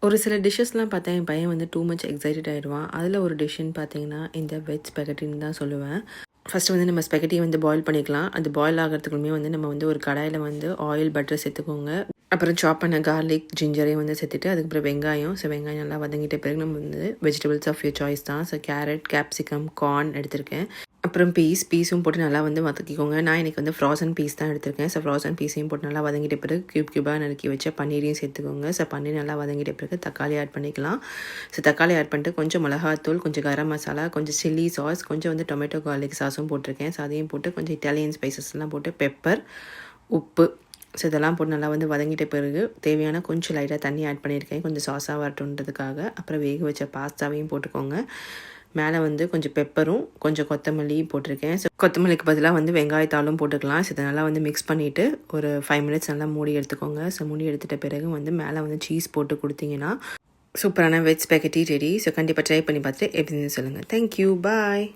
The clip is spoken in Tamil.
ஒரு சில டிஷ்ஷஸ்லாம் பார்த்தா என் பையன் வந்து டூ மச் எக்ஸைட்டட் ஆகிடுவான். அதில் ஒரு டிஷ்ஷுன்னு பார்த்தீங்கன்னா இந்த வெஜ் ஸ்பெகட்டின்னு தான் சொல்லுவேன். ஃபஸ்ட்டு வந்து நம்ம ஸ்பெகட்டியை வந்து பாயில் பண்ணிக்கலாம். அது பாயில் ஆகிறதுக்குமே வந்து நம்ம வந்து ஒரு கடாயில் வந்து ஆயில் பட்டர் சேர்த்துக்கோங்க. அப்புறம் சாப் பண்ண கார்லிக் ஜிஞ்சரையும் வந்து சேர்த்துட்டு அதுக்கப்புறம் வெங்காயம். ஸோ வெங்காயம் நல்லா வதங்கிட்ட பிறகு நம்ம வந்து வெஜிடபிள்ஸ் ஆஃப் யூர் சாய்ஸ் தான். ஸோ கேரட், கேப்சிகம், கார்ன் எடுத்திருக்கேன். அப்புறம் பீஸும் போட்டு நல்லா வந்து வதக்கிக்கோங்க. நான் இன்றைக்கி வந்து ஃப்ராசன் பீஸ் தான் எடுத்திருக்கேன். ஸோ ஃப்ராசன் பீஸையும் போட்டு நல்லா வதங்கிட்ட பிறகு க்யூபாக நறுக்கி வச்ச பன்னீரையும் சேர்த்துக்கோங்க. ஸோ பன்னீர் நல்லா வதங்கிட்ட பிறகு தக்காளி ஆட் பண்ணிக்கலாம். ஸோ தக்காளி ஆட் பண்ணிட்டு கொஞ்சம் மிளகாத்தூள், கொஞ்சம் கரம் மசாலா, கொஞ்சம் சில்லி சாஸ், கொஞ்சம் வந்து டொமேட்டோ கார்லிக் சாஸும் போட்டிருக்கேன். ஸோ அதையும் போட்டு கொஞ்சம் இட்டாலியன் ஸ்பைசஸ்லாம் போட்டு பெப்பர், உப்பு, ஸோ இதெல்லாம் போட்டு நல்லா வந்து வதங்கிட்ட பிறகு தேவையான கொஞ்சம் லைட்டாக தண்ணி ஆட் பண்ணியிருக்கேன். கொஞ்சம் சாஸாக வரட்டுன்றதுக்காக. அப்புறம் வேக வச்ச பாஸ்தாவையும் போட்டுக்கோங்க. மேலே வந்து கொஞ்சம் பெப்பரும் கொஞ்சம் கொத்தமல்லியும் போட்டிருக்கேன். ஸோ கொத்தமல்லிக்கு பதிலாக வந்து வெங்காயத்தாலும் போட்டுக்கலாம். ஸோ இதை நல்லா வந்து மிக்ஸ் பண்ணிவிட்டு ஒரு 5 மினிட்ஸ் நல்லா மூடி எடுத்துக்கோங்க. ஸோ மூடி எடுத்துகிட்ட பிறகு வந்து மேலே வந்து சீஸ் போட்டு கொடுத்தீங்கன்னா சூப்பரான வெஜ் ஸ்பெகட்டி ரெடி. ஸோ கண்டிப்பாக ட்ரை பண்ணி பார்த்துட்டு எப்படின்னு சொல்லுங்கள். தேங்க்யூ, பாய்.